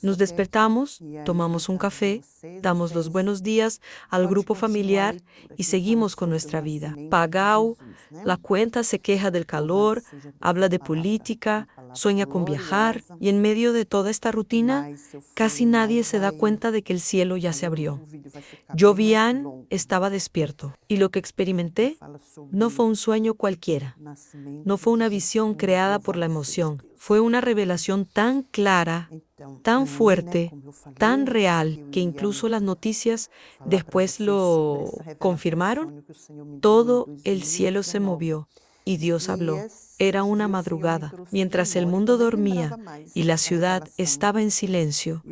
Nos despertamos, tomamos un café, damos los buenos días al grupo familiar y seguimos con nuestra vida. Pagao, la cuenta se queja del calor, habla de política, sueña con viajar y en medio de toda esta rutina, casi nadie se da cuenta de que el cielo ya se abrió. Jovian estaba despierto y lo que experimenté no fue un sueño cualquiera. No fue una visión creada por la emoción, fue una revelación tan clara, tan fuerte, tan real, que incluso las noticias después lo confirmaron. Todo el cielo se movió y Dios habló. Era una madrugada, mientras el mundo dormía y la ciudad estaba en silencio.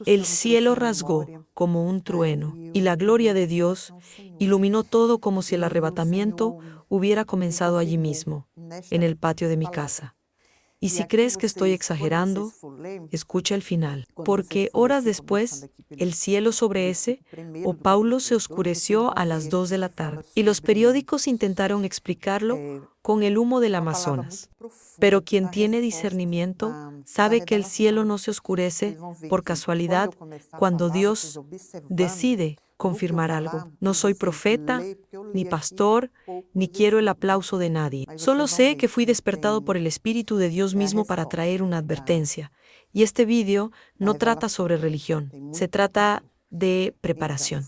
El cielo rasgó como un trueno y la gloria de Dios iluminó todo como si el arrebatamiento hubiera comenzado allí mismo, en el patio de mi casa. Y si crees que estoy exagerando, escucha el final, porque horas después el cielo sobre ese o Paulo se oscureció a las 2 de la tarde y los periódicos intentaron explicarlo con el humo del Amazonas. Pero quien tiene discernimiento sabe que el cielo no se oscurece por casualidad cuando Dios decide confirmar algo. No soy profeta, ni pastor, ni quiero el aplauso de nadie. Solo sé que fui despertado por el Espíritu de Dios mismo para traer una advertencia. Y este vídeo no trata sobre religión, se trata de preparación.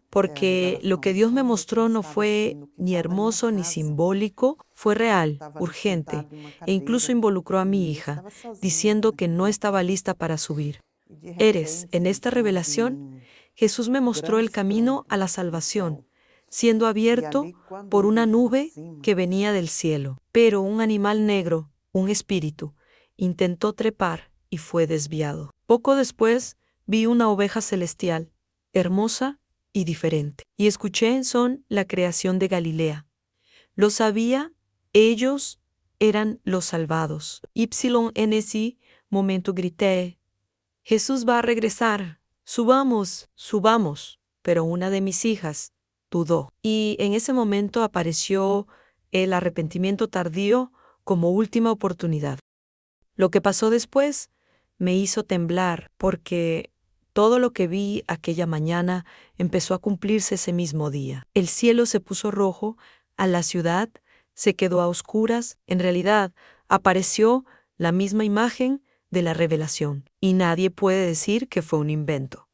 Porque lo que Dios me mostró no fue ni hermoso ni simbólico, fue real, urgente, e incluso involucró a mi hija, diciendo que no estaba lista para subir. En esta revelación, Jesús me mostró el camino a la salvación, siendo abierto por una nube que venía del cielo. Pero un animal negro, un espíritu, intentó trepar y fue desviado. Poco después vi una oveja celestial, hermosa y diferente, y escuché en son la creación de Galilea. Lo sabía, ellos eran los salvados. Ypsilon NSI, momento grité, Jesús va a regresar, subamos, subamos. Pero una de mis hijas dudó. Y en ese momento apareció el arrepentimiento tardío como última oportunidad. Lo que pasó después me hizo temblar porque todo lo que vi aquella mañana empezó a cumplirse ese mismo día. El cielo se puso rojo, a la ciudad se quedó a oscuras, en realidad apareció la misma imagen de la revelación, y nadie puede decir que fue un invento.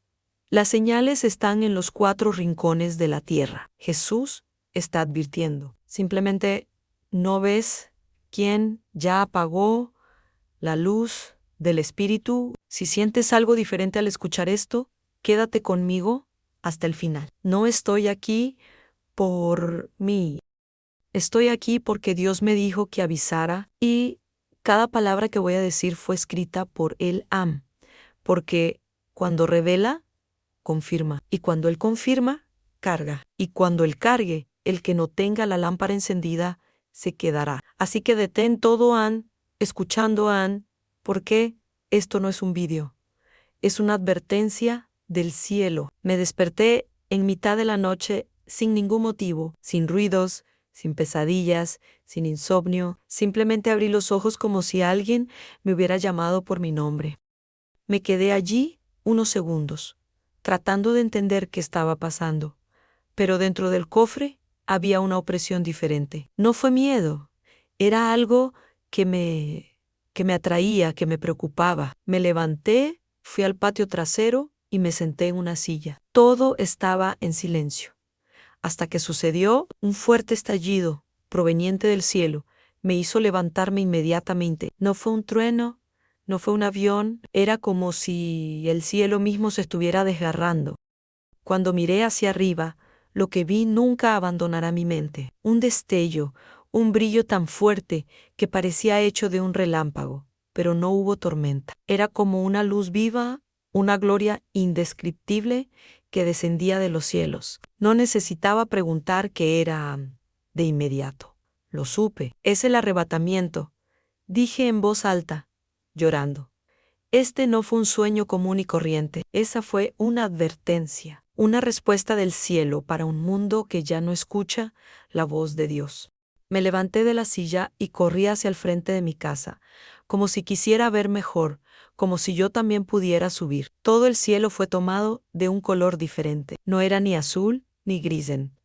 Las señales están en los 4 rincones de la tierra. Jesús está advirtiendo. Simplemente no ves quién ya apagó la luz del Espíritu. Si sientes algo diferente al escuchar esto, quédate conmigo hasta el final. No estoy aquí por mí. Estoy aquí porque Dios me dijo que avisara y cada palabra que voy a decir fue escrita por el Am, porque cuando revela, confirma, y cuando Él confirma, carga, y cuando Él cargue, el que no tenga la lámpara encendida se quedará. Así que detén todo, escuchando, porque esto no es un vídeo, es una advertencia del cielo. Me desperté en mitad de la noche sin ningún motivo, sin ruidos, sin pesadillas, sin insomnio. Simplemente abrí los ojos como si alguien me hubiera llamado por mi nombre. Me quedé allí unos segundos, tratando de entender qué estaba pasando. Pero dentro del cofre había una opresión diferente. No fue miedo, era algo que me atraía, que me preocupaba. Me levanté, fui al patio trasero y me senté en una silla. Todo estaba en silencio, hasta que sucedió un fuerte estallido proveniente del cielo. Me hizo levantarme inmediatamente. No fue un trueno, no fue un avión, era como si el cielo mismo se estuviera desgarrando. Cuando miré hacia arriba, lo que vi nunca abandonará mi mente. Un destello, un brillo tan fuerte que parecía hecho de un relámpago, pero no hubo tormenta. Era como una luz viva, una gloria indescriptible que descendía de los cielos. No necesitaba preguntar qué era de inmediato. Lo supe. Es el arrebatamiento, dije en voz alta, llorando. Este no fue un sueño común y corriente, esa fue una advertencia, una respuesta del cielo para un mundo que ya no escucha la voz de Dios. Me levanté de la silla y corrí hacia el frente de mi casa, como si quisiera ver mejor, como si yo también pudiera subir. Todo el cielo fue tomado de un color diferente. No era ni azul ni grisen.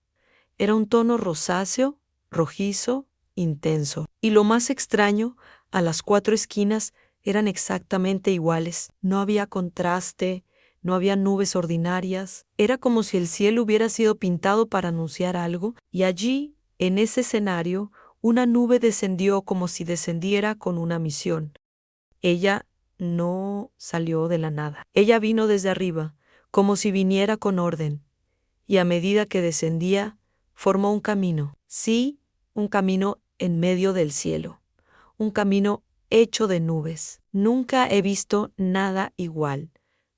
Era un tono rosáceo, rojizo, intenso. Y lo más extraño, a las 4 esquinas eran exactamente iguales. No había contraste, no había nubes ordinarias. Era como si el cielo hubiera sido pintado para anunciar algo, y allí, en ese escenario, una nube descendió como si descendiera con una misión. Ella no salió de la nada. Ella vino desde arriba, como si viniera con orden, y a medida que descendía, formó un camino. Sí, un camino en medio del cielo. Un camino hecho de nubes. Nunca he visto nada igual.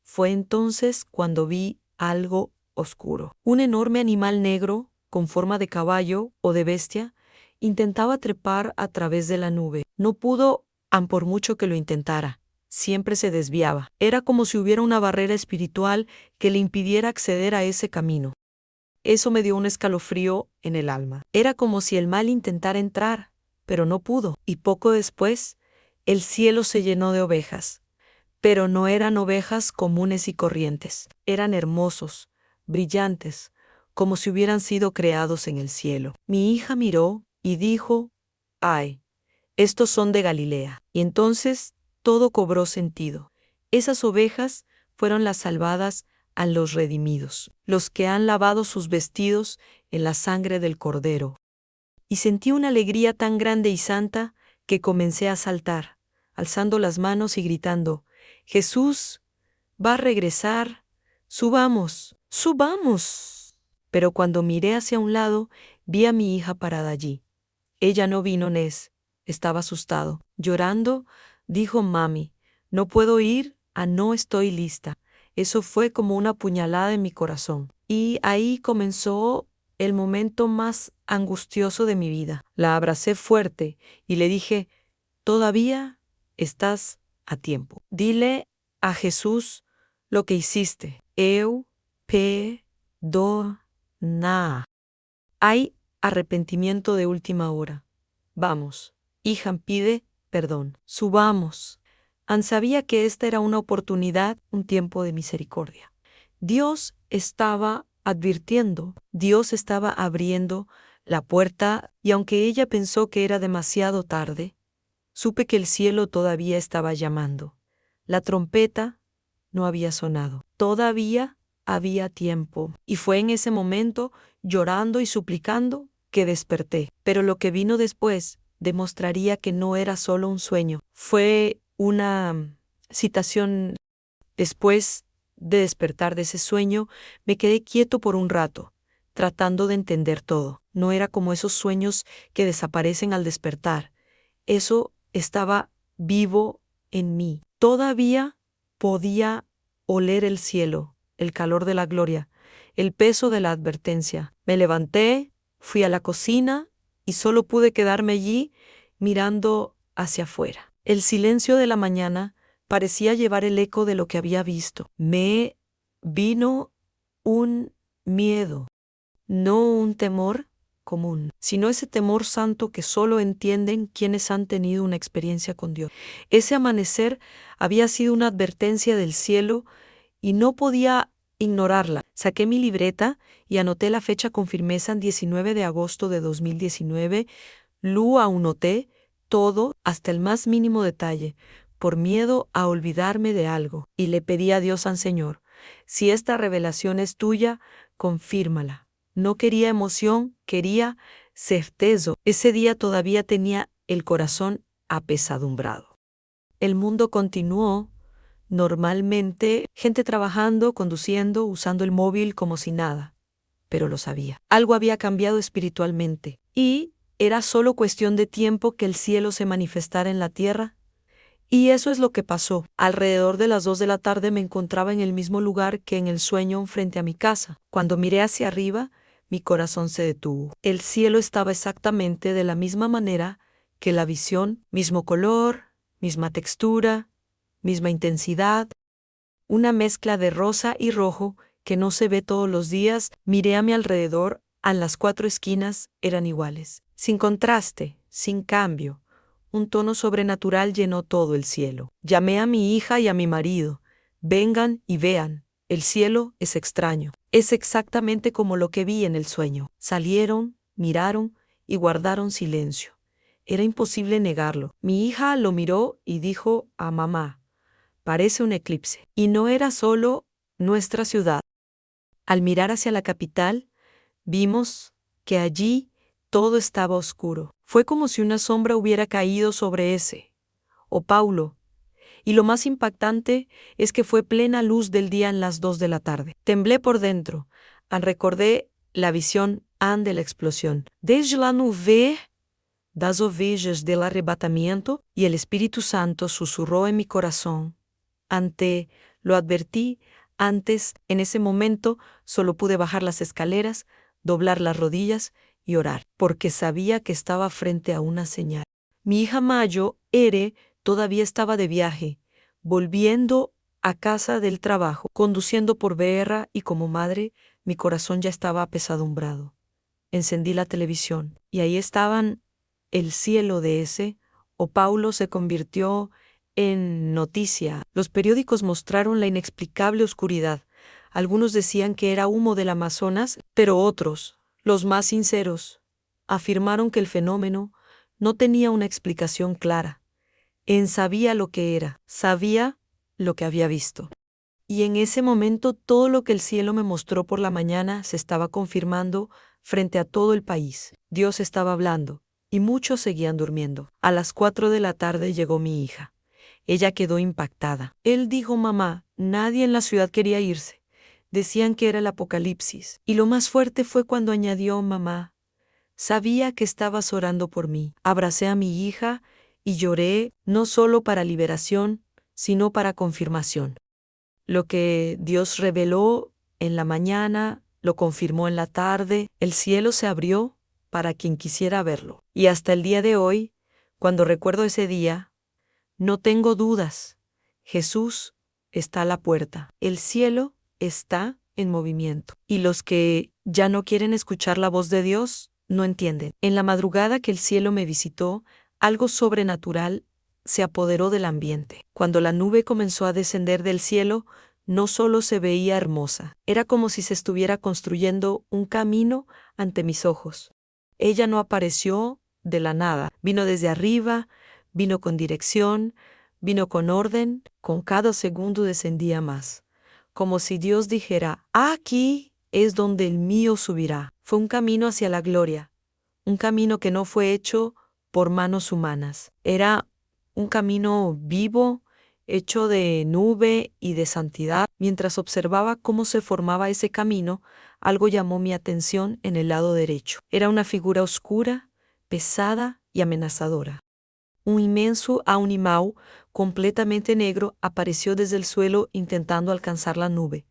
Fue entonces cuando vi algo oscuro. Un enorme animal negro, con forma de caballo o de bestia, intentaba trepar a través de la nube. No pudo, aun por mucho que lo intentara. Siempre se desviaba. Era como si hubiera una barrera espiritual que le impidiera acceder a ese camino. Eso me dio un escalofrío en el alma. Era como si el mal intentara entrar, pero no pudo. Y poco después, el cielo se llenó de ovejas. Pero no eran ovejas comunes y corrientes. Eran hermosos, brillantes, como si hubieran sido creados en el cielo. Mi hija miró y dijo: «Ay, estos son de Galilea». Y entonces todo cobró sentido. Esas ovejas fueron las salvadas a los redimidos, los que han lavado sus vestidos en la sangre del Cordero. Y sentí una alegría tan grande y santa que comencé a saltar, alzando las manos y gritando: «Jesús va a regresar, subamos, subamos». Pero cuando miré hacia un lado, vi a mi hija parada allí. Ella no vino, Ness. Estaba asustado. Llorando, dijo: «Mami, no puedo ir, no estoy lista». Eso fue como una puñalada en mi corazón. Y ahí comenzó el momento más angustioso de mi vida. La abracé fuerte y le dije: «Todavía estás a tiempo. Dile a Jesús lo que hiciste. Eu perdona». Hay arrepentimiento de última hora. Vamos, hija, pide perdón. Subamos. Sabía que esta era una oportunidad, un tiempo de misericordia. Dios estaba advirtiendo, Dios estaba abriendo la puerta, y aunque ella pensó que era demasiado tarde, supe que el cielo todavía estaba llamando. La trompeta no había sonado. Todavía había tiempo. Y fue en ese momento, llorando y suplicando, que desperté. Pero lo que vino después demostraría que no era solo un sueño. Fue una citación. Después de despertar de ese sueño, me quedé quieto por un rato, tratando de entender todo. No era como esos sueños que desaparecen al despertar. Eso estaba vivo en mí. Todavía podía oler el cielo, el calor de la gloria, el peso de la advertencia. Me levanté, fui a la cocina y solo pude quedarme allí mirando hacia afuera. El silencio de la mañana parecía llevar el eco de lo que había visto. Me vino un miedo, no un temor común, sino ese temor santo que solo entienden quienes han tenido una experiencia con Dios. Ese amanecer había sido una advertencia del cielo y no podía ignorarla. Saqué mi libreta y anoté la fecha con firmeza en 19 de agosto de 2019. Lo anoté todo hasta el más mínimo detalle, por miedo a olvidarme de algo, y le pedí a Dios al Señor: si esta revelación es tuya, confírmala. No quería emoción, quería certeza. Ese día todavía tenía el corazón apesadumbrado. El mundo continuó normalmente, gente trabajando, conduciendo, usando el móvil como si nada. Pero lo sabía. Algo había cambiado espiritualmente, y era solo cuestión de tiempo que el cielo se manifestara en la tierra. Y eso es lo que pasó. Alrededor de las 2 de la tarde me encontraba en el mismo lugar que en el sueño frente a mi casa. Cuando miré hacia arriba, mi corazón se detuvo. El cielo estaba exactamente de la misma manera que la visión, mismo color, misma textura, misma intensidad, una mezcla de rosa y rojo que no se ve todos los días. Miré a mi alrededor, a las 4 esquinas eran iguales, sin contraste, sin cambio. Un tono sobrenatural llenó todo el cielo. Llamé a mi hija y a mi marido. Vengan y vean. El cielo es extraño. Es exactamente como lo que vi en el sueño. Salieron, miraron y guardaron silencio. Era imposible negarlo. Mi hija lo miró y dijo a mamá, parece un eclipse. Y no era solo nuestra ciudad. Al mirar hacia la capital, vimos que allí todo estaba oscuro. Fue como si una sombra hubiera caído sobre ese, o Paulo, y lo más impactante es que fue plena luz del día en las 2 de la tarde. Temblé por dentro, recordé la visión de la explosión. Desde la nube das ovejas del arrebatamiento, y el Espíritu Santo susurró en mi corazón. Lo advertí antes, en ese momento solo pude bajar las escaleras, doblar las rodillas y orar, porque sabía que estaba frente a una señal. Mi hija Mayo, Ere, todavía estaba de viaje, volviendo a casa del trabajo, conduciendo por BR, y como madre, mi corazón ya estaba apesadumbrado. Encendí la televisión y ahí estaban el cielo de ese, o Paulo se convirtió en noticia. Los periódicos mostraron la inexplicable oscuridad. Algunos decían que era humo del Amazonas, pero otros, los más sinceros, afirmaron que el fenómeno no tenía una explicación clara. Sabía lo que era, sabía lo que había visto. Y en ese momento todo lo que el cielo me mostró por la mañana se estaba confirmando frente a todo el país. Dios estaba hablando, y muchos seguían durmiendo. A las 4 de la tarde llegó mi hija. Ella quedó impactada. Él dijo, mamá, nadie en la ciudad quería irse. Decían que era el apocalipsis. Y lo más fuerte fue cuando añadió, mamá, sabía que estabas orando por mí. Abracé a mi hija y lloré, no solo para liberación, sino para confirmación. Lo que Dios reveló en la mañana, lo confirmó en la tarde. El cielo se abrió para quien quisiera verlo. Y hasta el día de hoy, cuando recuerdo ese día, no tengo dudas. Jesús está a la puerta. El cielo está en movimiento. Y los que ya no quieren escuchar la voz de Dios, no entienden. En la madrugada que el cielo me visitó, algo sobrenatural se apoderó del ambiente. Cuando la nube comenzó a descender del cielo, no solo se veía hermosa, era como si se estuviera construyendo un camino ante mis ojos. Ella no apareció de la nada, vino desde arriba, vino con dirección, vino con orden, con cada segundo descendía más. Como si Dios dijera, aquí es donde el mío subirá. Fue un camino hacia la gloria, un camino que no fue hecho por manos humanas. Era un camino vivo, hecho de nube y de santidad. Mientras observaba cómo se formaba ese camino, algo llamó mi atención en el lado derecho. Era una figura oscura, pesada y amenazadora. Un inmenso animal completamente negro apareció desde el suelo intentando alcanzar la nube.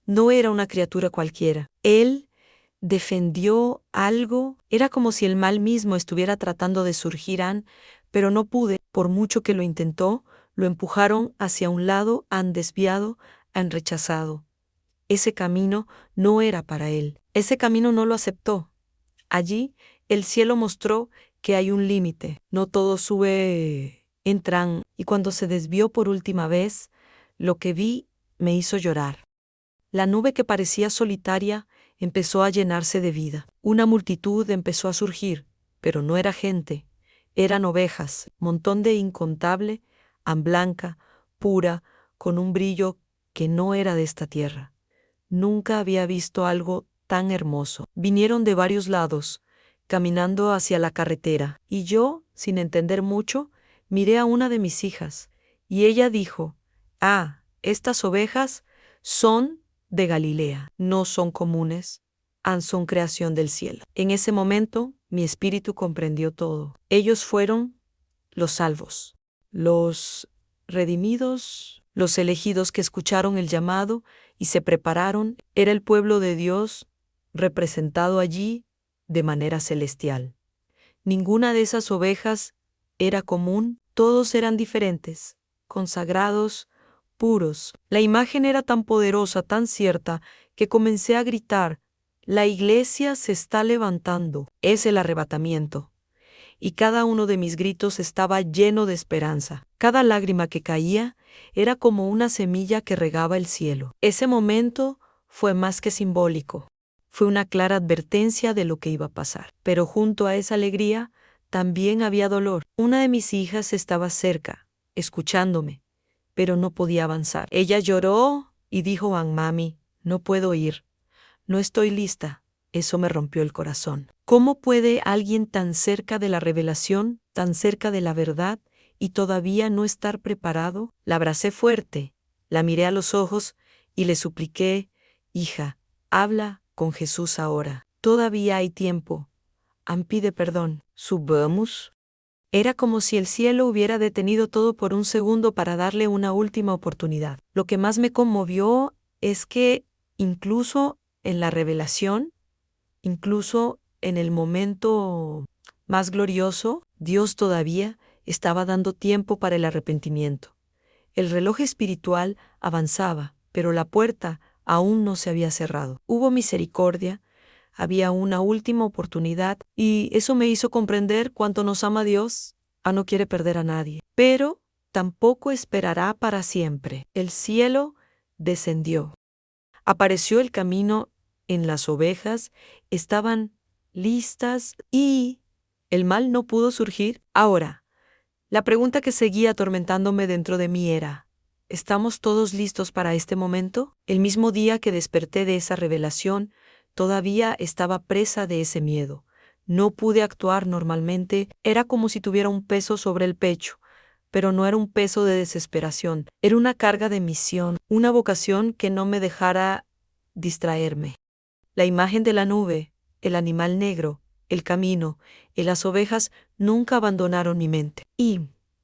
No era una criatura cualquiera. Él defendió algo. Era como si el mal mismo estuviera tratando de surgir, pero no pude. Por mucho que lo intentó, lo empujaron hacia un lado, han desviado, han rechazado. Ese camino no era para él. Ese camino no lo aceptó. Allí, el cielo mostró que hay un límite. No todo sube, entran. Y cuando se desvió por última vez, lo que vi me hizo llorar. La nube que parecía solitaria empezó a llenarse de vida. Una multitud empezó a surgir, pero no era gente. Eran ovejas, montón de incontable, blanca, pura, con un brillo que no era de esta tierra. Nunca había visto algo tan hermoso. Vinieron de varios lados, caminando hacia la carretera, y yo, sin entender mucho, miré a una de mis hijas, y ella dijo, estas ovejas son de Galilea, no son comunes, son creación del cielo. En ese momento, mi espíritu comprendió todo. Ellos fueron los salvos, los redimidos, los elegidos que escucharon el llamado y se prepararon. Era el pueblo de Dios representado allí de manera celestial. Ninguna de esas ovejas era común, todos eran diferentes, consagrados, puros. La imagen era tan poderosa, tan cierta, que comencé a gritar, la iglesia se está levantando, es el arrebatamiento. y cada uno de mis gritos estaba lleno de esperanza. Cada lágrima que caía era como una semilla que regaba el cielo. Ese momento fue más que simbólico. Fue una clara advertencia de lo que iba a pasar. Pero junto a esa alegría también había dolor. Una de mis hijas estaba cerca, escuchándome, pero no podía avanzar. Ella lloró y dijo a mami, no puedo ir, no estoy lista. Eso me rompió el corazón. ¿Cómo puede alguien tan cerca de la revelación, tan cerca de la verdad, y todavía no estar preparado? La abracé fuerte, la miré a los ojos y le supliqué, hija, habla con Jesús ahora. Todavía hay tiempo. Pide perdón. ¿Subamos? Era como si el cielo hubiera detenido todo por un segundo para darle una última oportunidad. Lo que más me conmovió es que, incluso en la revelación, incluso en el momento más glorioso, Dios todavía estaba dando tiempo para el arrepentimiento. El reloj espiritual avanzaba, pero la puerta aún no se había cerrado. Hubo misericordia, había una última oportunidad, y eso me hizo comprender cuánto nos ama Dios. No quiere perder a nadie, pero tampoco esperará para siempre. El cielo descendió. Apareció el camino en las ovejas, estaban listas y el mal no pudo surgir. Ahora, la pregunta que seguía atormentándome dentro de mí era, ¿estamos todos listos para este momento? El mismo día que desperté de esa revelación, todavía estaba presa de ese miedo. No pude actuar normalmente, era como si tuviera un peso sobre el pecho, pero no era un peso de desesperación, era una carga de misión, una vocación que no me dejara distraerme. La imagen de la nube, el animal negro, el camino y las ovejas nunca abandonaron mi mente. Y,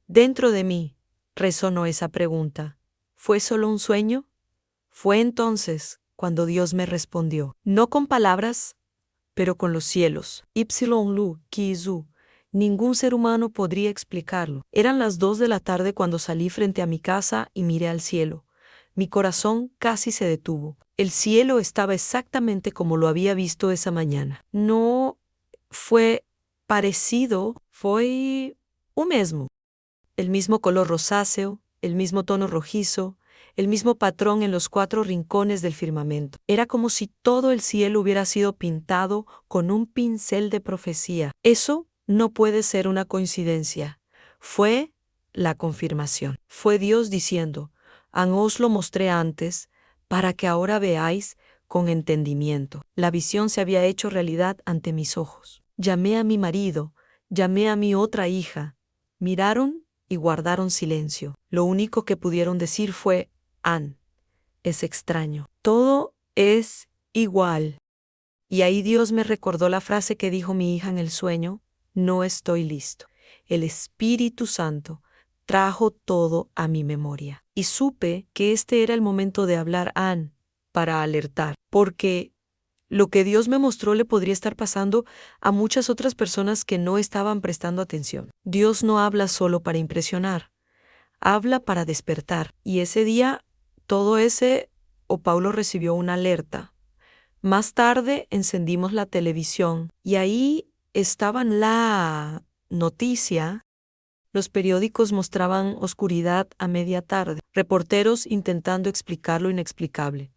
dentro de mí, resonó esa pregunta. ¿Fue solo un sueño? Fue entonces cuando Dios me respondió, no con palabras, pero con los cielos. Ypsilon Lu, Kizu. Ningún ser humano podría explicarlo. Eran las 2 de la tarde cuando salí frente a mi casa y miré al cielo. Mi corazón casi se detuvo. El cielo estaba exactamente como lo había visto esa mañana. No fue parecido, fue o mesmo. El mismo color rosáceo, el mismo tono rojizo, el mismo patrón en los 4 rincones del firmamento. Era como si todo el cielo hubiera sido pintado con un pincel de profecía. Eso no puede ser una coincidencia. Fue la confirmación. Fue Dios diciendo, os lo mostré antes, para que ahora veáis con entendimiento. La visión se había hecho realidad ante mis ojos. Llamé a mi marido, llamé a mi otra hija. Miraron y guardaron silencio. Lo único que pudieron decir fue, es extraño. Todo es igual. Y ahí Dios me recordó la frase que dijo mi hija en el sueño, no estoy listo. El Espíritu Santo trajo todo a mi memoria. Y supe que este era el momento de hablar para alertar, porque lo que Dios me mostró le podría estar pasando a muchas otras personas que no estaban prestando atención. Dios no habla solo para impresionar, habla para despertar. Y ese día, Paulo recibió una alerta. Más tarde encendimos la televisión y ahí estaban la noticia. Los periódicos mostraban oscuridad a media tarde, reporteros intentando explicar lo inexplicable.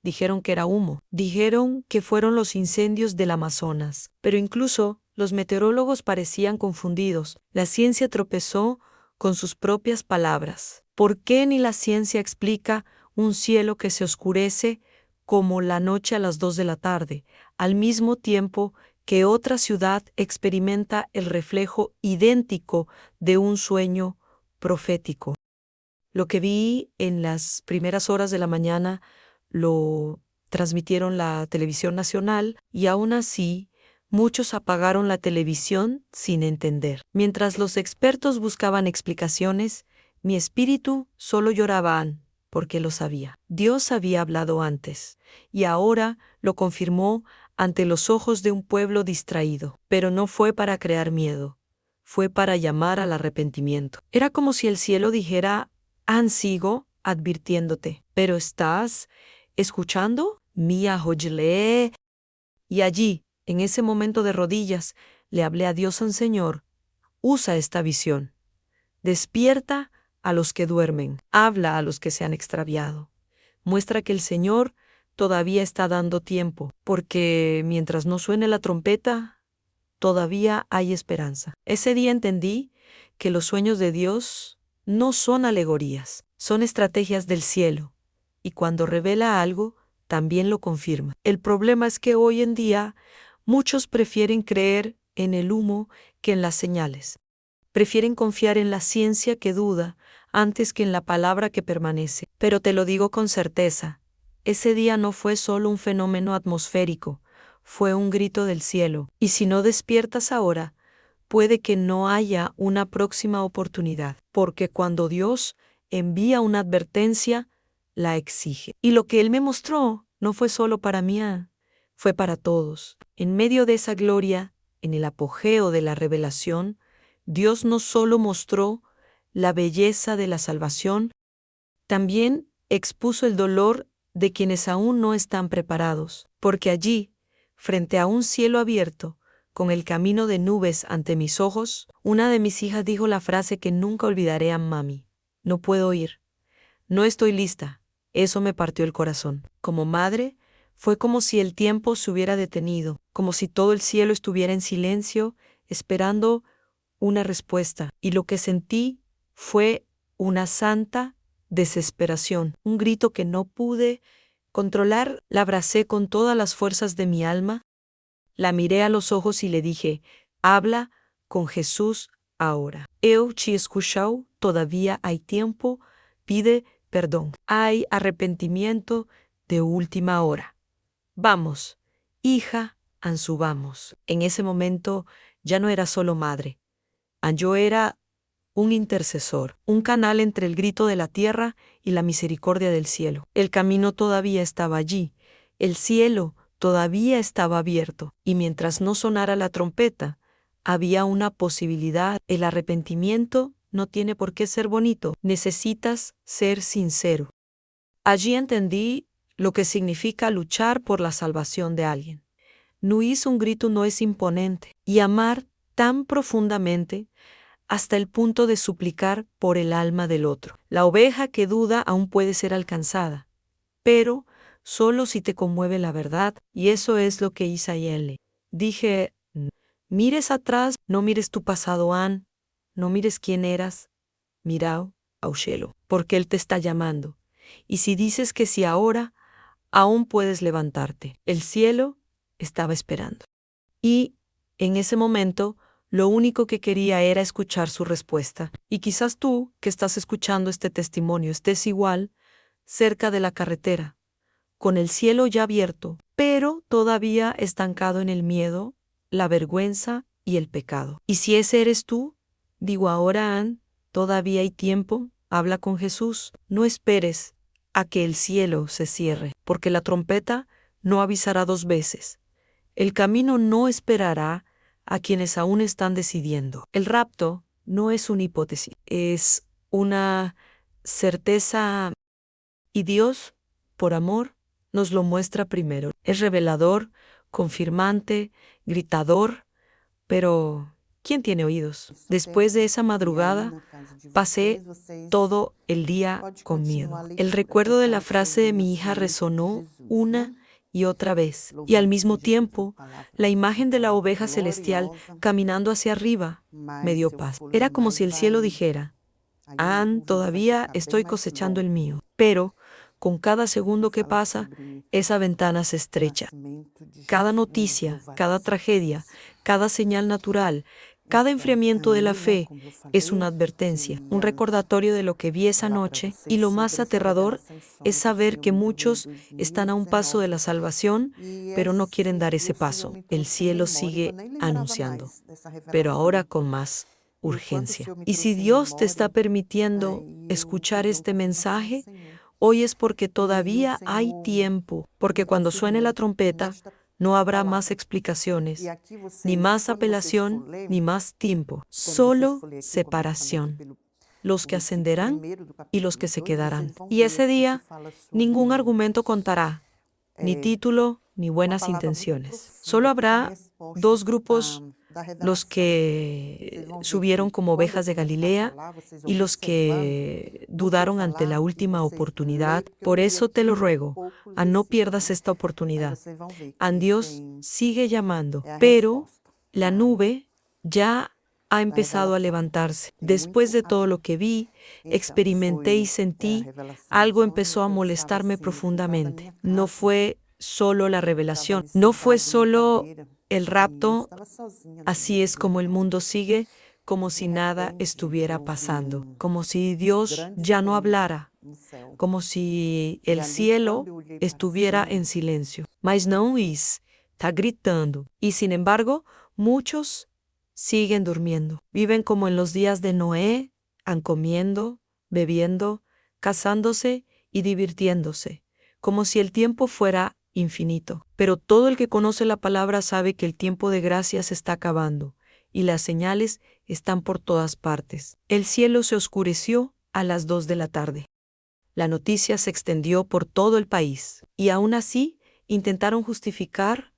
Dijeron que era humo, dijeron que fueron los incendios del Amazonas, pero incluso los meteorólogos parecían confundidos. La ciencia tropezó con sus propias palabras. ¿Por qué ni la ciencia explica un cielo que se oscurece como la noche a las 2 de la tarde, al mismo tiempo que otra ciudad experimenta el reflejo idéntico de un sueño profético? Lo que vi en las primeras horas de la mañana lo transmitieron la televisión nacional y aún así muchos apagaron la televisión sin entender. Mientras los expertos buscaban explicaciones, mi espíritu solo lloraba porque lo sabía. Dios había hablado antes y ahora lo confirmó ante los ojos de un pueblo distraído. Pero no fue para crear miedo, fue para llamar al arrepentimiento. Era como si el cielo dijera, sigo advirtiéndote, pero ¿estás escuchando? Mia Hojle. Y allí, en ese momento de rodillas, le hablé a Dios, Señor, Usa esta visión. Despierta a los que duermen, habla a los que se han extraviado. Muestra que el Señor todavía está dando tiempo, porque mientras no suene la trompeta, todavía hay esperanza. Ese día entendí que los sueños de Dios no son alegorías, son estrategias del cielo, y cuando revela algo, también lo confirma. El problema es que hoy en día muchos prefieren creer en el humo que en las señales. Prefieren confiar en la ciencia que duda antes que en la palabra que permanece. Pero te lo digo con certeza, ese día no fue solo un fenómeno atmosférico, fue un grito del cielo. Y si no despiertas ahora, puede que no haya una próxima oportunidad, porque cuando Dios envía una advertencia, la exige. Y lo que Él me mostró no fue solo para mí, fue para todos. En medio de esa gloria, en el apogeo de la revelación, Dios no solo mostró la belleza de la salvación, también expuso el dolor de quienes aún no están preparados, porque allí, frente a un cielo abierto, con el camino de nubes ante mis ojos, una de mis hijas dijo la frase que nunca olvidaré a mami: no puedo ir, no estoy lista. Eso me partió el corazón. Como madre, fue como si el tiempo se hubiera detenido, como si todo el cielo estuviera en silencio, esperando una respuesta, y lo que sentí fue una santa desesperación, un grito que no pude controlar. La abracé con todas las fuerzas de mi alma, la miré a los ojos y le dije: habla con Jesús ahora. Eu te escuchau, todavía hay tiempo, pide perdón. Hay arrepentimiento de última hora. Vamos, hija, ansubamos. En ese momento ya no era solo madre. Yo era un intercesor, un canal entre el grito de la tierra y la misericordia del cielo. El camino todavía estaba allí, el cielo todavía estaba abierto, y mientras no sonara la trompeta, había una posibilidad. El arrepentimiento no tiene por qué ser bonito, necesitas ser sincero. Allí entendí lo que significa luchar por la salvación de alguien. No hizo un grito, no es imponente, y amar tan profundamente hasta el punto de suplicar por el alma del otro. La oveja que duda aún puede ser alcanzada, pero solo si te conmueve la verdad, y eso es lo que hice ayer. Dije: mires atrás, no mires tu pasado, no mires quién eras, mirao ao cielo, porque Él te está llamando. Y si dices que sí ahora, aún puedes levantarte. El cielo estaba esperando. Y en ese momento, lo único que quería era escuchar su respuesta. Y quizás tú, que estás escuchando este testimonio, estés igual, cerca de la carretera, con el cielo ya abierto, pero todavía estancado en el miedo, la vergüenza y el pecado. Y si ese eres tú, digo ahora, todavía hay tiempo, habla con Jesús. No esperes a que el cielo se cierre, porque la trompeta no avisará dos veces. El camino no esperará a quienes aún están decidiendo. El rapto no es una hipótesis, es una certeza, y Dios, por amor, nos lo muestra primero. Es revelador, confirmante, gritador, pero ¿quién tiene oídos? Después de esa madrugada, pasé todo el día con miedo. El recuerdo de la frase de mi hija resonó una y otra vez, y al mismo tiempo, la imagen de la oveja celestial caminando hacia arriba me dio paz. Era como si el cielo dijera: todavía estoy cosechando el mío, pero con cada segundo que pasa, esa ventana se estrecha. Cada noticia, cada tragedia, cada señal natural, cada enfriamiento de la fe es una advertencia, un recordatorio de lo que vi esa noche, y lo más aterrador es saber que muchos están a un paso de la salvación, pero no quieren dar ese paso. El cielo sigue anunciando, pero ahora con más urgencia. Y si Dios te está permitiendo escuchar este mensaje, hoy es porque todavía hay tiempo, porque cuando suene la trompeta, no habrá más explicaciones, ni más apelación, ni más tiempo, solo separación. Los que ascenderán y los que se quedarán. Y ese día, ningún argumento contará, ni título, ni buenas intenciones. Solo habrá dos grupos los que subieron como ovejas de Galilea y los que dudaron ante la última oportunidad. Por eso te lo ruego, a no pierdas esta oportunidad. A Dios sigue llamando, pero la nube ya ha empezado a levantarse. Después de todo lo que vi, experimenté y sentí, algo empezó a molestarme profundamente. No fue solo la revelación, no fue solo el rapto. Así es como el mundo sigue, como si nada estuviera pasando, como si Dios ya no hablara, como si el cielo estuviera en silencio. Mas não está gritando. Y sin embargo, muchos siguen durmiendo. Viven como en los días de Noé, han comiendo, bebiendo, casándose y divirtiéndose, como si el tiempo fuera infinito. Pero todo el que conoce la palabra sabe que el tiempo de gracia se está acabando y las señales están por todas partes. El cielo se oscureció a las 2 de la tarde. La noticia se extendió por todo el país y aún así intentaron justificar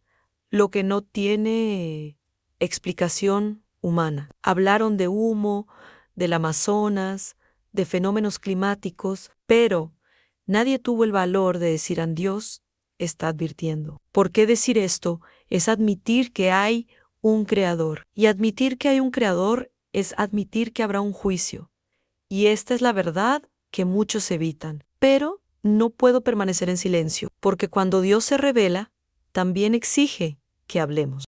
lo que no tiene explicación humana. Hablaron de humo, del Amazonas, de fenómenos climáticos, pero nadie tuvo el valor de decir a Dios está advirtiendo. ¿Por qué decir esto? Es admitir que hay un creador. Y admitir que hay un creador es admitir que habrá un juicio. Y esta es la verdad que muchos evitan. Pero no puedo permanecer en silencio, porque cuando Dios se revela, también exige que hablemos.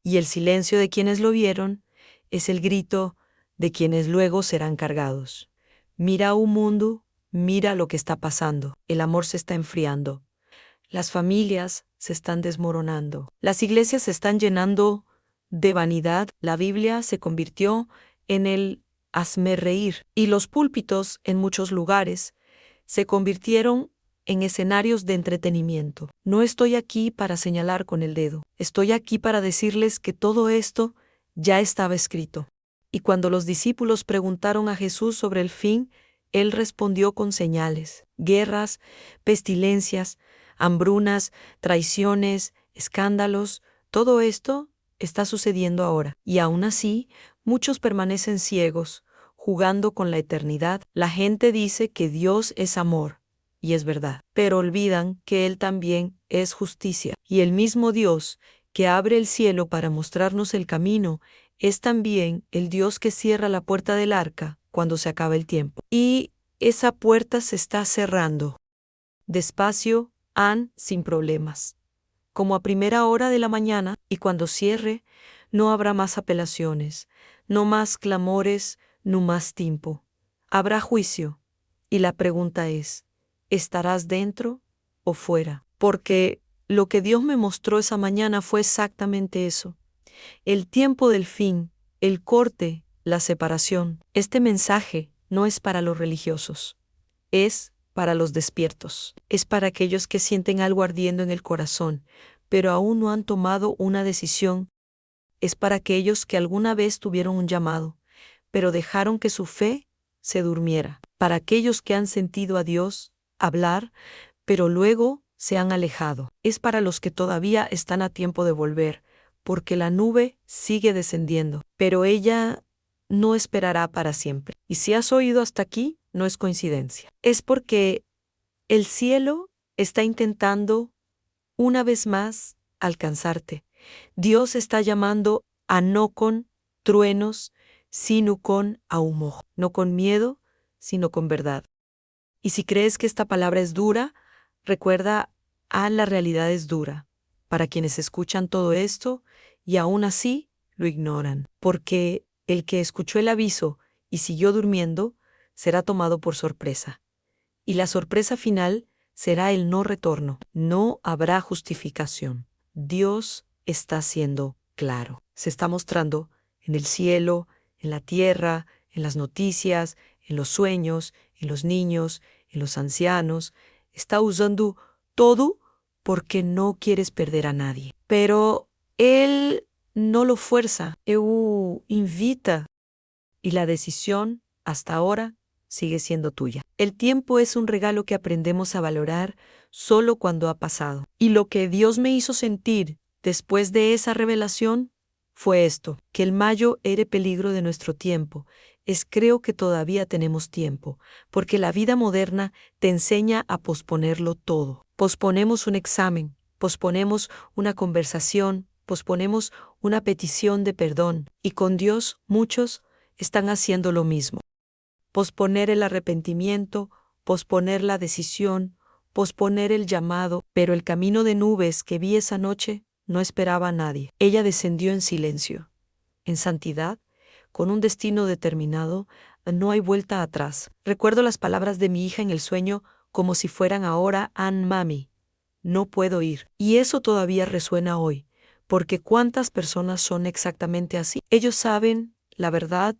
Y el silencio de quienes lo vieron es el grito de quienes luego serán cargados. Mira un mundo, mira lo que está pasando. El amor se está enfriando. Las familias se están desmoronando. Las iglesias se están llenando de vanidad. La Biblia se convirtió en el hazme reír. Y los púlpitos en muchos lugares se convirtieron en escenarios de entretenimiento. No estoy aquí para señalar con el dedo. Estoy aquí para decirles que todo esto ya estaba escrito. Y cuando los discípulos preguntaron a Jesús sobre el fin, Él respondió con señales, guerras, pestilencias, hambrunas, traiciones, escándalos. Todo esto está sucediendo ahora. Y aún así, muchos permanecen ciegos, jugando con la eternidad. La gente dice que Dios es amor, y es verdad, pero olvidan que Él también es justicia. Y el mismo Dios que abre el cielo para mostrarnos el camino es también el Dios que cierra la puerta del arca cuando se acaba el tiempo. Y esa puerta se está cerrando. Despacio, sin problemas. Como a primera hora de la mañana, y cuando cierre, no habrá más apelaciones, no más clamores, no más tiempo. Habrá juicio. Y la pregunta es, ¿estarás dentro o fuera? Porque lo que Dios me mostró esa mañana fue exactamente eso. El tiempo del fin, el corte, la separación. Este mensaje no es para los religiosos. Es para los despiertos. Es para aquellos que sienten algo ardiendo en el corazón, pero aún no han tomado una decisión. Es para aquellos que alguna vez tuvieron un llamado, pero dejaron que su fe se durmiera. Para aquellos que han sentido a Dios hablar, pero luego se han alejado. Es para los que todavía están a tiempo de volver, porque la nube sigue descendiendo, pero ella no esperará para siempre. Y si has oído hasta aquí, no es coincidencia. Es porque el cielo está intentando una vez más alcanzarte. Dios está llamando a no con truenos, sino con ahumó. No con miedo, sino con verdad. Y si crees que esta palabra es dura, recuerda, la realidad es dura. Para quienes escuchan todo esto y aún así lo ignoran. Porque el que escuchó el aviso y siguió durmiendo, será tomado por sorpresa. Y la sorpresa final será el no retorno. No habrá justificación. Dios está siendo claro. Se está mostrando en el cielo, en la tierra, en las noticias, en los sueños, en los niños, en los ancianos. Está usando todo porque no quieres perder a nadie. Pero Él no lo fuerza. Él invita. Y la decisión, hasta ahora, sigue siendo tuya. El tiempo es un regalo que aprendemos a valorar solo cuando ha pasado. Y lo que Dios me hizo sentir después de esa revelación fue esto, que el mayo era peligro de nuestro tiempo. Creo que todavía tenemos tiempo, porque la vida moderna te enseña a posponerlo todo. Posponemos un examen, posponemos una conversación, posponemos una petición de perdón, y con Dios muchos están haciendo lo mismo. Posponer el arrepentimiento, posponer la decisión, posponer el llamado, pero el camino de nubes que vi esa noche no esperaba a nadie. Ella descendió en silencio, en santidad, con un destino determinado. No hay vuelta atrás. Recuerdo las palabras de mi hija en el sueño como si fueran ahora Mami, no puedo ir. Y eso todavía resuena hoy, porque ¿cuántas personas son exactamente así? Ellos saben la verdad,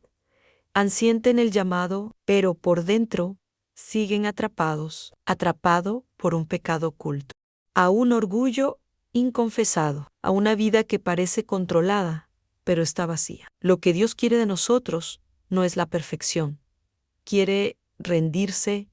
sienten el llamado, pero por dentro siguen atrapados, atrapado por un pecado oculto, a un orgullo inconfesado, a una vida que parece controlada, pero está vacía. Lo que Dios quiere de nosotros no es la perfección. Quiere rendirse,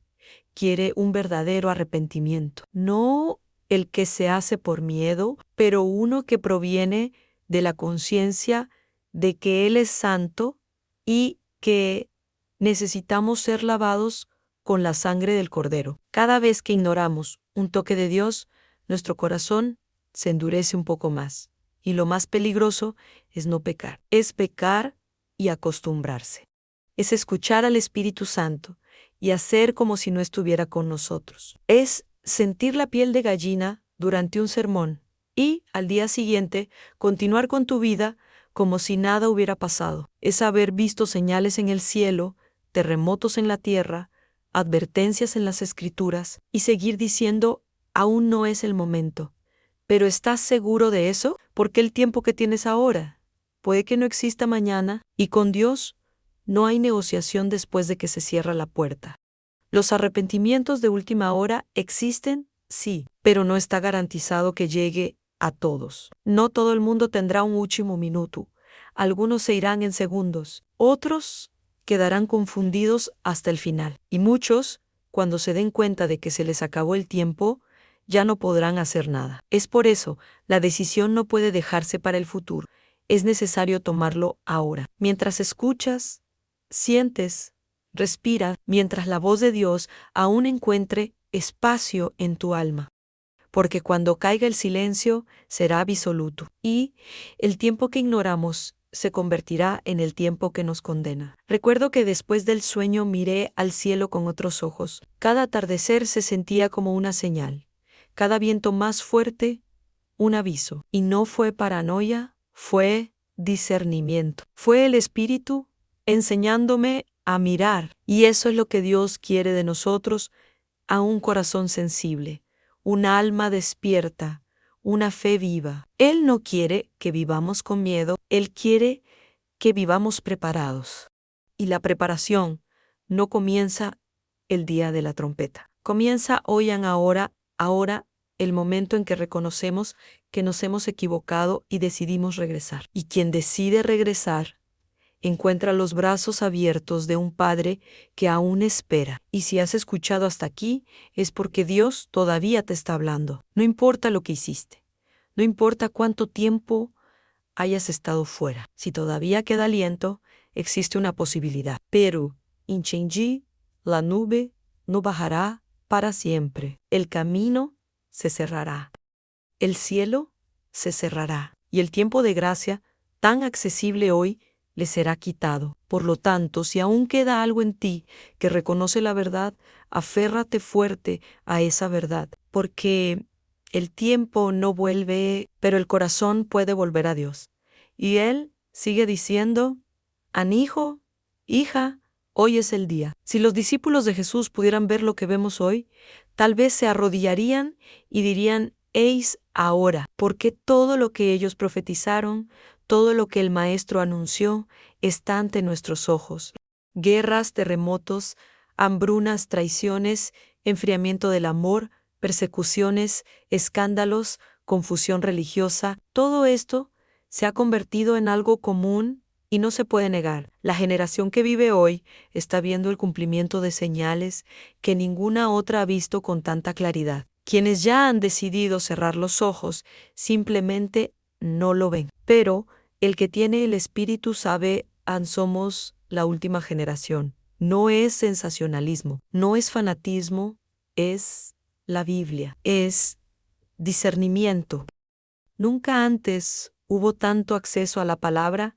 quiere un verdadero arrepentimiento. No el que se hace por miedo, pero uno que proviene de la conciencia de que Él es santo y que necesitamos ser lavados con la sangre del Cordero. Cada vez que ignoramos un toque de Dios, nuestro corazón se endurece un poco más. Y lo más peligroso es no pecar. Es pecar y acostumbrarse. Es escuchar al Espíritu Santo y hacer como si no estuviera con nosotros. Es sentir la piel de gallina durante un sermón y, al día siguiente, continuar con tu vida como si nada hubiera pasado. Es haber visto señales en el cielo, terremotos en la tierra, advertencias en las Escrituras y seguir diciendo, aún no es el momento. ¿Pero estás seguro de eso? Porque el tiempo que tienes ahora puede que no exista mañana, y con Dios no hay negociación después de que se cierra la puerta. Los arrepentimientos de última hora existen, sí, pero no está garantizado que llegue a todos. No todo el mundo tendrá un último minuto. Algunos se irán en segundos, otros quedarán confundidos hasta el final. Y muchos, cuando se den cuenta de que se les acabó el tiempo, ya no podrán hacer nada. Es por eso, la decisión no puede dejarse para el futuro. Es necesario tomarlo ahora. Mientras escuchas, sientes, respira, mientras la voz de Dios aún encuentre espacio en tu alma. Porque cuando caiga el silencio, será absoluto. Y el tiempo que ignoramos se convertirá en el tiempo que nos condena. Recuerdo que después del sueño miré al cielo con otros ojos. Cada atardecer se sentía como una señal. Cada viento más fuerte, un aviso. Y no fue paranoia, fue discernimiento. Fue el Espíritu enseñándome a mirar. Y eso es lo que Dios quiere de nosotros, a un corazón sensible, un alma despierta, una fe viva. Él no quiere que vivamos con miedo, Él quiere que vivamos preparados. Y la preparación no comienza el día de la trompeta. Comienza hoy en ahora, el momento en que reconocemos que nos hemos equivocado y decidimos regresar. Y quien decide regresar encuentra los brazos abiertos de un Padre que aún espera. Y si has escuchado hasta aquí, es porque Dios todavía te está hablando. No importa lo que hiciste, no importa cuánto tiempo hayas estado fuera. Si todavía queda aliento, existe una posibilidad. Pero, Inchenji, la nube no bajará para siempre. El camino se cerrará. El cielo se cerrará. Y el tiempo de gracia, tan accesible hoy, le será quitado. Por lo tanto, si aún queda algo en ti que reconoce la verdad, aférrate fuerte a esa verdad, porque el tiempo no vuelve, pero el corazón puede volver a Dios. Y Él sigue diciendo, hijo, hija, hoy es el día. Si los discípulos de Jesús pudieran ver lo que vemos hoy, tal vez se arrodillarían y dirían, «Eis ahora», porque todo lo que ellos profetizaron, todo lo que el Maestro anunció, está ante nuestros ojos. Guerras, terremotos, hambrunas, traiciones, enfriamiento del amor, persecuciones, escándalos, confusión religiosa, todo esto se ha convertido en algo común y no se puede negar. La generación que vive hoy está viendo el cumplimiento de señales que ninguna otra ha visto con tanta claridad. Quienes ya han decidido cerrar los ojos simplemente no lo ven. Pero El que tiene el Espíritu sabe, somos la última generación. No es sensacionalismo, no es fanatismo, es la Biblia, es discernimiento. Nunca antes hubo tanto acceso a la palabra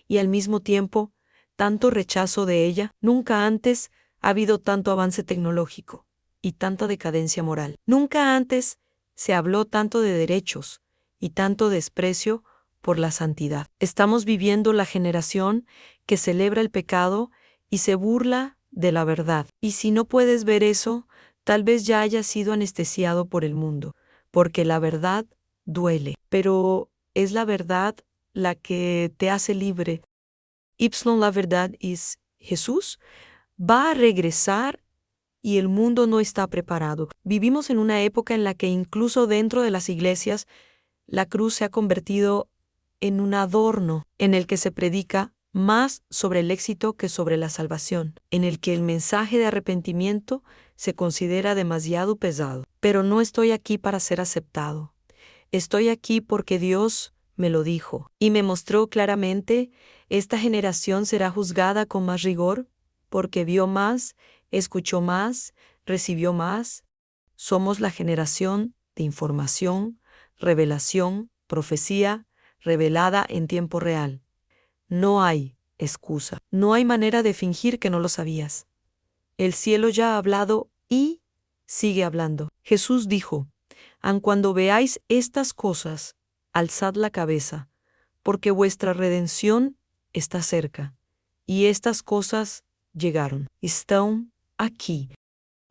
y al mismo tiempo tanto rechazo de ella. Nunca antes ha habido tanto avance tecnológico y tanta decadencia moral. Nunca antes se habló tanto de derechos y tanto desprecio por la santidad. Estamos viviendo la generación que celebra el pecado y se burla de la verdad. Y si no puedes ver eso, tal vez ya hayas sido anestesiado por el mundo, porque la verdad duele, pero es la verdad la que te hace libre. La verdad es Jesús va a regresar y el mundo no está preparado. Vivimos en una época en la que incluso dentro de las iglesias la cruz se ha convertido en un adorno en el que se predica más sobre el éxito que sobre la salvación, en el que el mensaje de arrepentimiento se considera demasiado pesado. Pero no estoy aquí para ser aceptado. Estoy aquí porque Dios me lo dijo y me mostró claramente, esta generación será juzgada con más rigor porque vio más, escuchó más, recibió más. Somos la generación de información, revelación, profecía, revelada en tiempo real. No hay excusa, no hay manera de fingir que no lo sabías. El cielo ya ha hablado y sigue hablando. Jesús dijo, aun cuando veáis estas cosas, alzad la cabeza, porque vuestra redención está cerca. Y estas cosas llegaron, están aquí,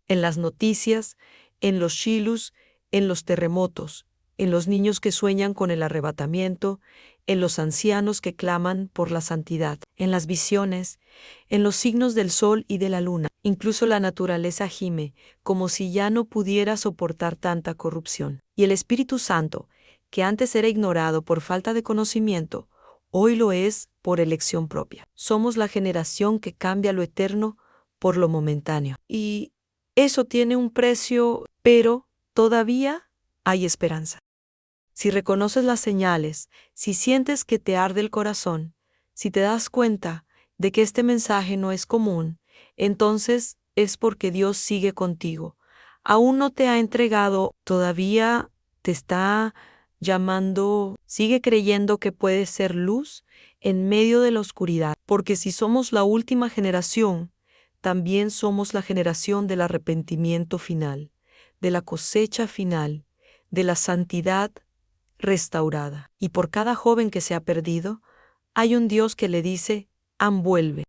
en las noticias, en los shilus, en los terremotos, en los niños que sueñan con el arrebatamiento, en los ancianos que claman por la santidad, en las visiones, en los signos del sol y de la luna. Incluso la naturaleza gime, como si ya no pudiera soportar tanta corrupción. Y el Espíritu Santo, que antes era ignorado por falta de conocimiento, hoy lo es por elección propia. Somos la generación que cambia lo eterno por lo momentáneo. Y eso tiene un precio, pero todavía hay esperanza. Si reconoces las señales, si sientes que te arde el corazón, si te das cuenta de que este mensaje no es común, entonces es porque Dios sigue contigo. Aún no te ha entregado, todavía te está llamando, sigue creyendo que puedes ser luz en medio de la oscuridad, porque si somos la última generación, también somos la generación del arrepentimiento final, de la cosecha final, de la santidad restaurada. Y por cada joven que se ha perdido, hay un Dios que le dice, vuelve.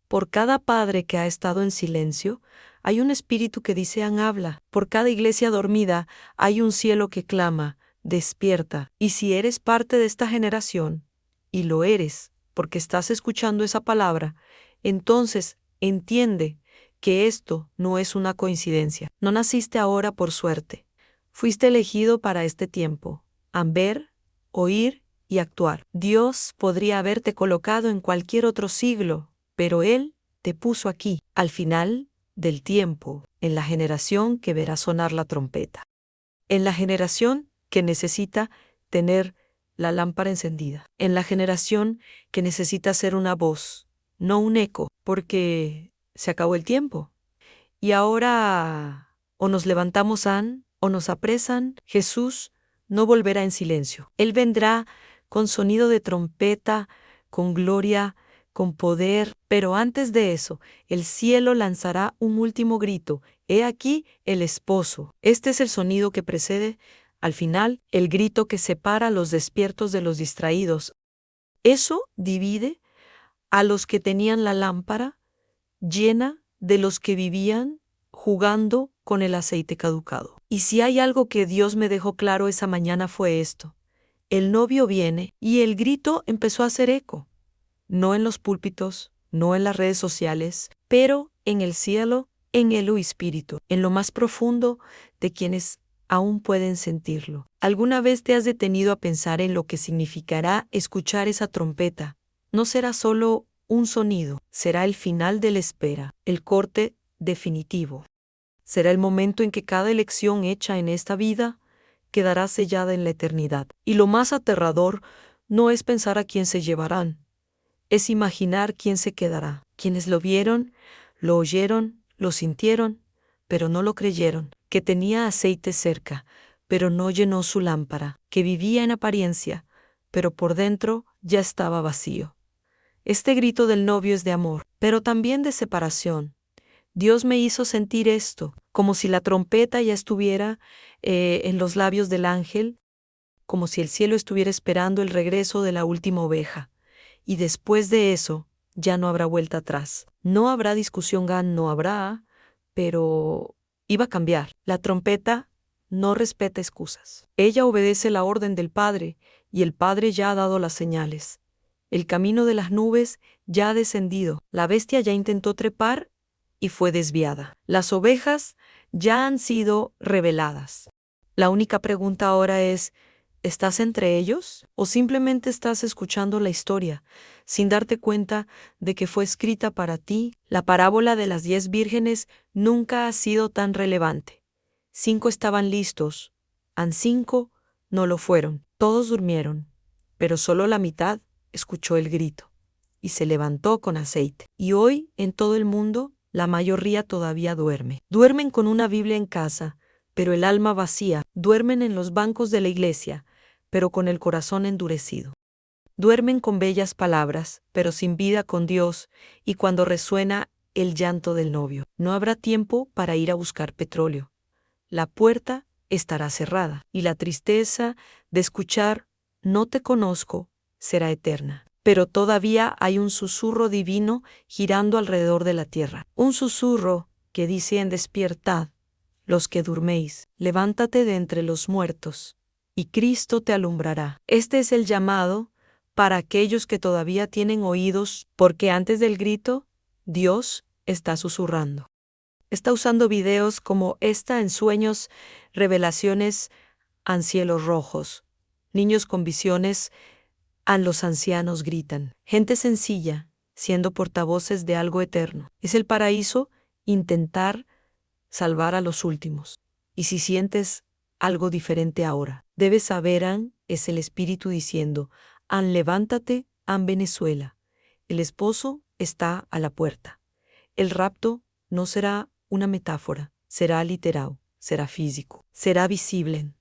Por cada padre que ha estado en silencio, hay un espíritu que dice, habla. Por cada iglesia dormida, hay un cielo que clama, despierta. Y si eres parte de esta generación, y lo eres, porque estás escuchando esa palabra, entonces entiende que esto no es una coincidencia. No naciste ahora por suerte. Fuiste elegido para este tiempo. Ver, oír y actuar. Dios podría haberte colocado en cualquier otro siglo, pero Él te puso aquí, al final del tiempo, en la generación que verá sonar la trompeta. En la generación que necesita tener la lámpara encendida. En la generación que necesita ser una voz, no un eco, porque se acabó el tiempo. Y ahora o nos levantamos o nos apresan. Jesús no volverá en silencio. Él vendrá con sonido de trompeta, con gloria, con poder. Pero antes de eso, el cielo lanzará un último grito. He aquí el esposo. Este es el sonido que precede, al final, el grito que separa a los despiertos de los distraídos. Eso divide a los que tenían la lámpara llena de los que vivían jugando con el aceite caducado. Y si hay algo que Dios me dejó claro esa mañana fue esto. El novio viene y el grito empezó a hacer eco. No en los púlpitos, no en las redes sociales, pero en el cielo, en el espíritu, en lo más profundo de quienes aún pueden sentirlo. ¿Alguna vez te has detenido a pensar en lo que significará escuchar esa trompeta? No será solo un sonido, será el final de la espera, el corte definitivo. Será el momento en que cada elección hecha en esta vida quedará sellada en la eternidad. Y lo más aterrador no es pensar a quién se llevarán, es imaginar quién se quedará. Quienes lo vieron, lo oyeron, lo sintieron, pero no lo creyeron, que tenía aceite cerca, pero no llenó su lámpara, que vivía en apariencia, pero por dentro ya estaba vacío. Este grito del novio es de amor, pero también de separación. Dios me hizo sentir esto, como si la trompeta ya estuviera en los labios del ángel, como si el cielo estuviera esperando el regreso de la última oveja. Y después de eso, ya no habrá vuelta atrás. No habrá discusión, no habrá, pero iba a cambiar. La trompeta no respeta excusas. Ella obedece la orden del Padre, y el Padre ya ha dado las señales. El camino de las nubes ya ha descendido. La bestia ya intentó trepar y fue desviada. Las ovejas ya han sido reveladas. La única pregunta ahora es, ¿estás entre ellos? ¿O simplemente estás escuchando la historia, sin darte cuenta de que fue escrita para ti? La parábola de las 10 vírgenes nunca ha sido tan relevante. 5 estaban listos, 5 no lo fueron. Todos durmieron, pero solo la mitad escuchó el grito y se levantó con aceite. Y hoy, en todo el mundo, la mayoría todavía duerme. Duermen con una Biblia en casa, pero el alma vacía. Duermen en los bancos de la iglesia, pero con el corazón endurecido. Duermen con bellas palabras, pero sin vida con Dios, y cuando resuena el llanto del novio. No habrá tiempo para ir a buscar petróleo. La puerta estará cerrada, y la tristeza de escuchar «no te conozco» será eterna. Pero todavía hay un susurro divino girando alrededor de la tierra. Un susurro que dice en Despiertad, los que durméis, levántate de entre los muertos, y Cristo te alumbrará. Este es el llamado para aquellos que todavía tienen oídos, porque antes del grito, Dios está susurrando. Está usando videos como esta en sueños, revelaciones en cielos rojos. Niños con visiones, a los ancianos gritan. Gente sencilla, siendo portavoces de algo eterno. Es el paraíso intentar salvar a los últimos. Y si sientes algo diferente ahora, debes saber, es el Espíritu diciendo, levántate, Venezuela. El esposo está a la puerta. El rapto no será una metáfora, será literal, será físico, será visible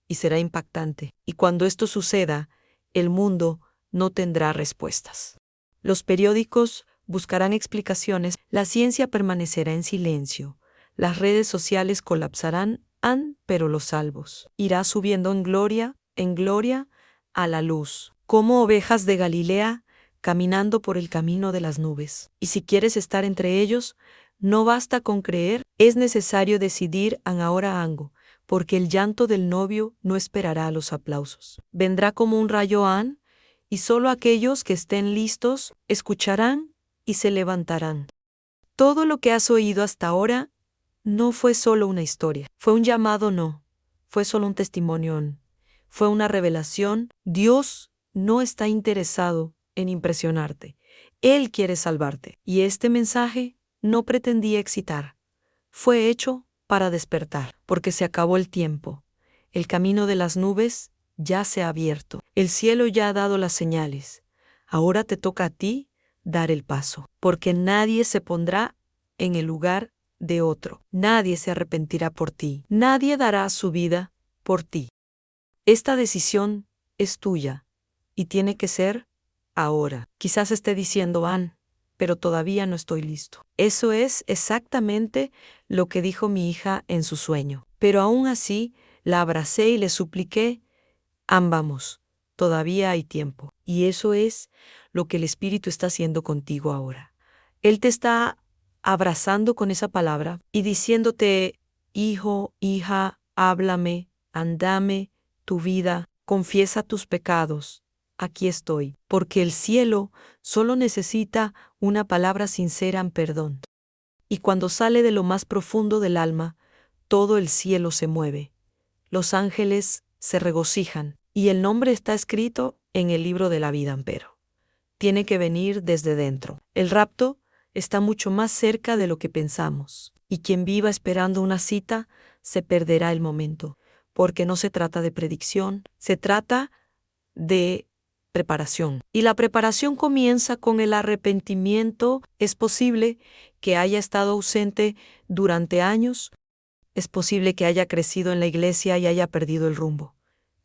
y será impactante. Y cuando esto suceda, el mundo no tendrá respuestas. Los periódicos buscarán explicaciones, la ciencia permanecerá en silencio, las redes sociales colapsarán, pero los salvos irá subiendo en gloria, a la luz, como ovejas de Galilea, caminando por el camino de las nubes. Y si quieres estar entre ellos, no basta con creer, es necesario decidir ahora porque el llanto del novio no esperará a los aplausos. Vendrá como un rayo y solo aquellos que estén listos escucharán y se levantarán. Todo lo que has oído hasta ahora no fue solo una historia, fue un llamado, no, fue solo un testimonio, fue una revelación. Dios no está interesado en impresionarte, Él quiere salvarte. Y este mensaje no pretendía excitar, fue hecho para despertar, porque se acabó el tiempo. El camino de las nubes ya se ha abierto, el cielo ya ha dado las señales. Ahora te toca a ti dar el paso, porque nadie se pondrá en el lugar de otro. Nadie se arrepentirá por ti. Nadie dará su vida por ti. Esta decisión es tuya y tiene que ser ahora. Quizás esté diciendo, pero todavía no estoy listo. Eso es exactamente lo que dijo mi hija en su sueño. Pero aún así, la abracé y le supliqué, vamos, todavía hay tiempo. Y eso es lo que el Espíritu está haciendo contigo ahora. Él te está abrazando con esa palabra y diciéndote, hijo, hija, háblame, dame tu vida, confiesa tus pecados. Aquí estoy, porque el cielo solo necesita una palabra sincera en perdón. Y cuando sale de lo más profundo del alma, todo el cielo se mueve. Los ángeles se regocijan, y el nombre está escrito en el libro de la vida, empero. Tiene que venir desde dentro. El rapto está mucho más cerca de lo que pensamos, y quien viva esperando una cita se perderá el momento, porque no se trata de predicción, se trata de preparación. Y la preparación comienza con el arrepentimiento. Es posible que haya estado ausente durante años. Es posible que haya crecido en la iglesia y haya perdido el rumbo.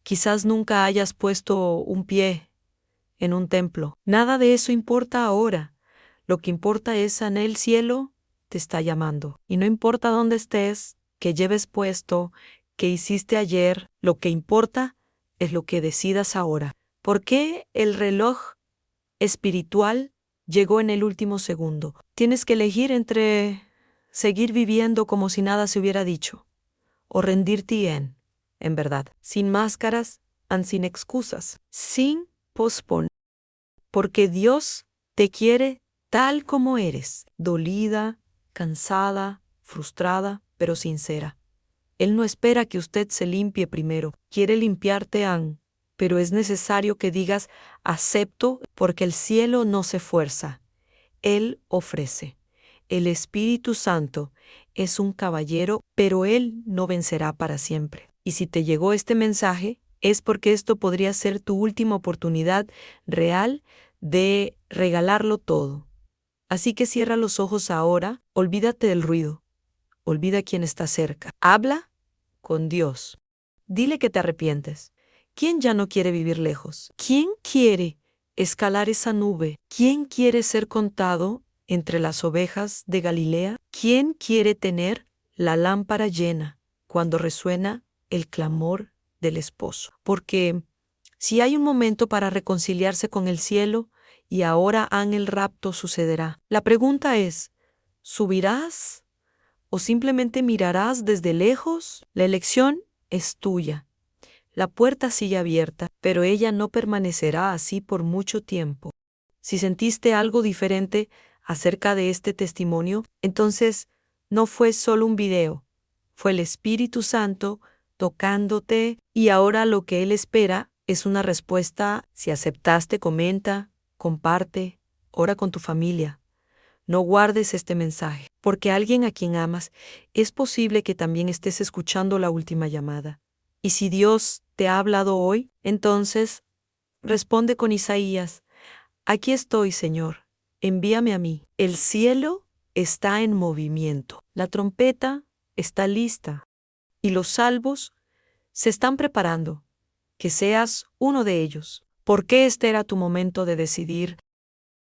Quizás nunca hayas puesto un pie en un templo. Nada de eso importa ahora. Lo que importa es en el cielo te está llamando. Y no importa dónde estés, qué lleves puesto, qué hiciste ayer, lo que importa es lo que decidas ahora. ¿Por qué el reloj espiritual llegó en el último segundo? Tienes que elegir entre seguir viviendo como si nada se hubiera dicho o rendirte en verdad, sin máscaras y sin excusas, sin posponer, porque Dios te quiere tal como eres, dolida, cansada, frustrada, pero sincera. Él no espera que usted se limpie primero, quiere limpiarte pero es necesario que digas acepto porque el cielo no se fuerza, Él ofrece. El Espíritu Santo es un caballero, pero Él no vencerá para siempre. Y si te llegó este mensaje, es porque esto podría ser tu última oportunidad real de regalarlo todo. Así que cierra los ojos ahora, olvídate del ruido, olvida quién está cerca. Habla con Dios. Dile que te arrepientes. ¿Quién ya no quiere vivir lejos? ¿Quién quiere escalar esa nube? ¿Quién quiere ser contado entre las ovejas de Galilea? ¿Quién quiere tener la lámpara llena cuando resuena el clamor del esposo? Porque si hay un momento para reconciliarse con el cielo, y ahora el rapto sucederá. La pregunta es, ¿subirás o simplemente mirarás desde lejos? La elección es tuya. La puerta sigue abierta, pero ella no permanecerá así por mucho tiempo. Si sentiste algo diferente acerca de este testimonio, entonces no fue solo un video, fue el Espíritu Santo tocándote y ahora lo que Él espera es una respuesta. Si aceptaste, comenta, comparte, ora con tu familia. No guardes este mensaje, porque alguien a quien amas es posible que también estés escuchando la última llamada. Y si Dios te ha hablado hoy, entonces responde con Isaías: aquí estoy, Señor, envíame a mí. El cielo está en movimiento, la trompeta está lista y los salvos se están preparando. Que seas uno de ellos. ¿Por qué este era tu momento de decidir